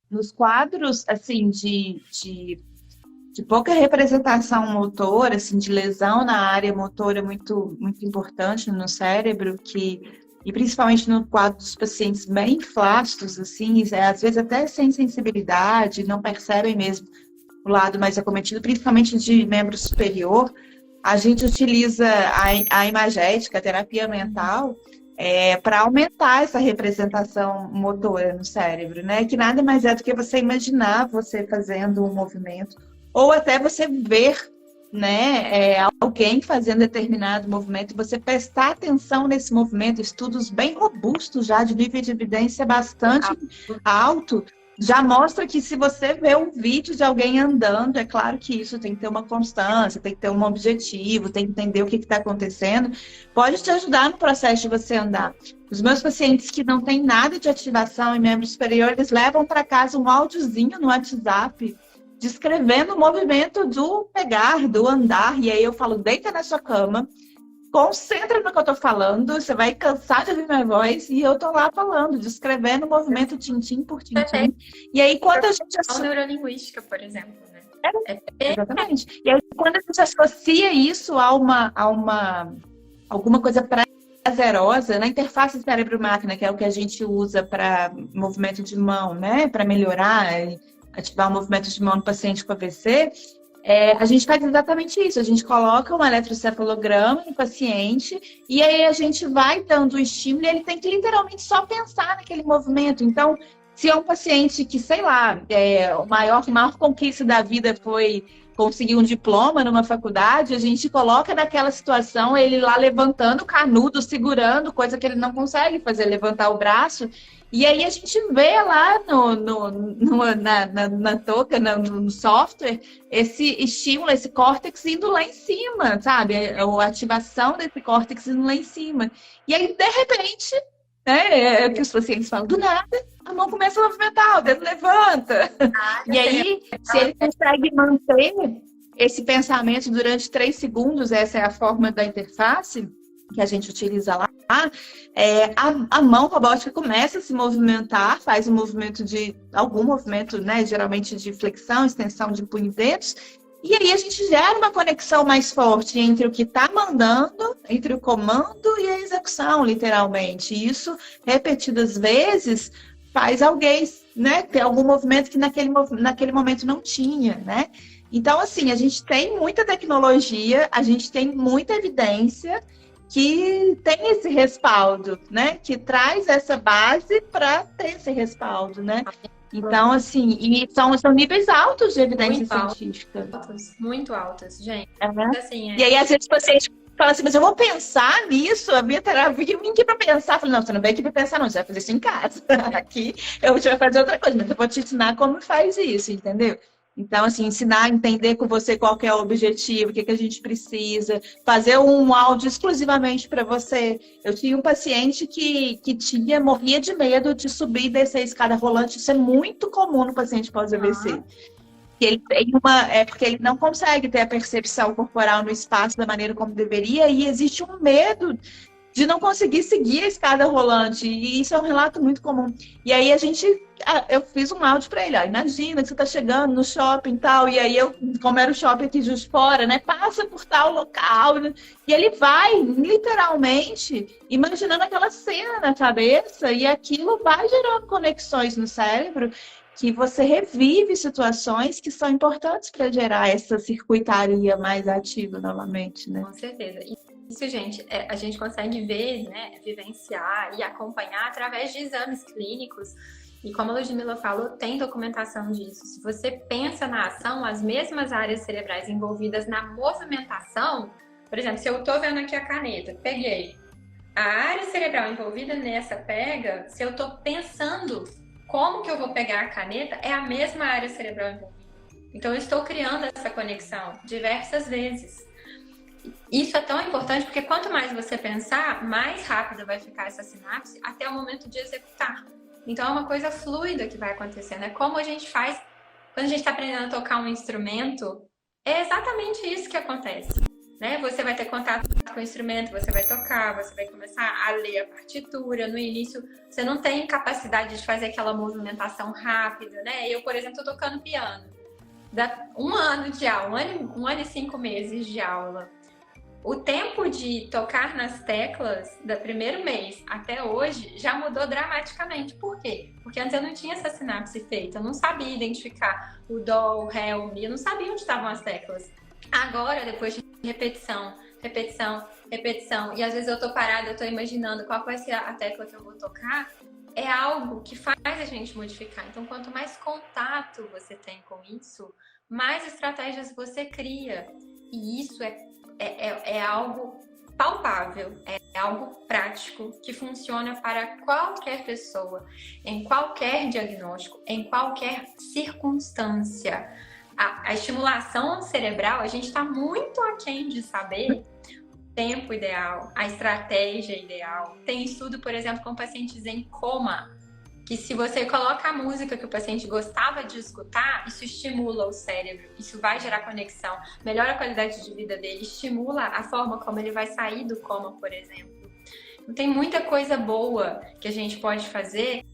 nos quadros, assim, de pouca representação motora, assim, de lesão na área motora muito, muito importante no cérebro, e principalmente no quadro dos pacientes bem flácidos, assim, às vezes até sem sensibilidade, não percebem mesmo o lado mais acometido, principalmente de membro superior, a gente utiliza a imagética, a terapia mental, para aumentar essa representação motora no cérebro, né? Que nada mais é do que você imaginar você fazendo um movimento, ou até você ver, né, alguém fazendo determinado movimento, você prestar atenção nesse movimento, estudos bem robustos já, de nível de evidência bastante alto, já mostra que se você vê um vídeo de alguém andando, é claro que isso tem que ter uma constância, tem que ter um objetivo, tem que entender o que está acontecendo, pode te ajudar no processo de você andar. Os meus pacientes que não têm nada de ativação em membros superiores levam para casa um áudiozinho no WhatsApp descrevendo o movimento do pegar, do andar, e aí eu falo, deita na sua cama, concentra no que eu tô falando, você vai cansar de ouvir minha voz, e eu tô lá falando, descrevendo o movimento tintim por tintim. E aí, quando a gente... A neurolinguística, por exemplo, né? Exatamente. E aí, quando a gente associa isso a alguma coisa prazerosa, na interface cérebro-máquina, que é o que a gente usa para movimento de mão, né? Para melhorar e ativar o movimento de mão no paciente com AVC, a gente faz exatamente isso. A gente coloca um eletrocefalograma no paciente e aí a gente vai dando o estímulo e ele tem que literalmente só pensar naquele movimento. Então, se é um paciente que, sei lá, a maior conquista da vida foi conseguir um diploma numa faculdade, a gente coloca naquela situação ele lá levantando o canudo, segurando, coisa que ele não consegue fazer, levantar o braço. E aí a gente vê lá na touca, no software, esse estímulo, esse córtex indo lá em cima, sabe? A ativação desse córtex indo lá em cima. E aí, de repente, né, é o que os pacientes falam, do nada, a mão começa a movimentar, o dedo levanta. E aí, se ele consegue manter esse pensamento durante 3 segundos, essa é a forma da interface que a gente utiliza lá, a mão robótica começa a se movimentar, faz um movimento algum movimento, né, geralmente de flexão, extensão de punho e dedos, e aí a gente gera uma conexão mais forte entre o que está mandando, entre o comando e a execução, literalmente. E isso, repetidas vezes, faz alguém, né, ter algum movimento que naquele momento não tinha, né? Então, assim, a gente tem muita tecnologia, a gente tem muita evidência que tem esse respaldo, né? Que traz essa base para ter esse respaldo, né? Então, assim, e são níveis altos de evidência científica. Muito altos, gente. Assim, E aí, às vezes, o paciente fala assim, mas eu vou pensar nisso, a minha terapia, eu vim aqui para pensar. Eu falo, não, você não vem aqui para pensar, não, você vai fazer isso em casa. Aqui eu vou fazer outra coisa, mas eu vou te ensinar como faz isso, entendeu? Então, assim, ensinar a entender com você qual que é o objetivo, o que a gente precisa, fazer um áudio exclusivamente para você. Eu tinha um paciente que morria de medo de subir e descer a escada rolante. Isso é muito comum no paciente pós-AVC. Que ele tem porque ele não consegue ter a percepção corporal no espaço da maneira como deveria, e existe um medo de não conseguir seguir a escada rolante, e isso é um relato muito comum. E aí eu fiz um áudio para ele, ó, imagina que você está chegando no shopping e tal, e aí como era o shopping aqui justo fora, né, passa por tal local, né, e ele vai, literalmente, imaginando aquela cena na cabeça, e aquilo vai gerando conexões no cérebro, que você revive situações que são importantes para gerar essa circuitaria mais ativa novamente, né? Com certeza. Isso, gente, a gente consegue ver, né, vivenciar e acompanhar através de exames clínicos. E como a Ludmila falou, tem documentação disso. Se você pensa na ação, as mesmas áreas cerebrais envolvidas na movimentação, por exemplo, se eu estou vendo aqui a caneta, peguei. A área cerebral envolvida nessa pega, se eu estou pensando como que eu vou pegar a caneta, é a mesma área cerebral envolvida. Então, eu estou criando essa conexão diversas vezes. Isso é tão importante porque quanto mais você pensar, mais rápida vai ficar essa sinapse até o momento de executar. Então, é uma coisa fluida que vai acontecendo. É como a gente faz quando a gente está aprendendo a tocar um instrumento. É exatamente isso que acontece. né? Você vai ter contato com o instrumento, você vai tocar, você vai começar a ler a partitura. No início, você não tem capacidade de fazer aquela movimentação rápida, né? Eu, por exemplo, tô tocando piano. Dá um ano de aula, um ano e 5 meses de aula. O tempo de tocar nas teclas do primeiro mês até hoje já mudou dramaticamente. Por quê? Porque antes eu não tinha essa sinapse feita, eu não sabia identificar o dó, o ré, o mi, eu não sabia onde estavam as teclas. Agora, depois de repetição, repetição, repetição, e às vezes eu tô parada, eu tô imaginando qual vai ser a tecla que eu vou tocar, é algo que faz a gente modificar. Então, quanto mais contato você tem com isso, mais estratégias você cria. E isso é algo palpável, é algo prático, que funciona para qualquer pessoa, em qualquer diagnóstico, em qualquer circunstância. A estimulação cerebral, a gente está muito aquém de saber o tempo ideal, a estratégia ideal. Tem estudo, por exemplo, com pacientes em coma, que se você coloca a música que o paciente gostava de escutar, isso estimula o cérebro, isso vai gerar conexão, melhora a qualidade de vida dele, estimula a forma como ele vai sair do coma, por exemplo. Então, tem muita coisa boa que a gente pode fazer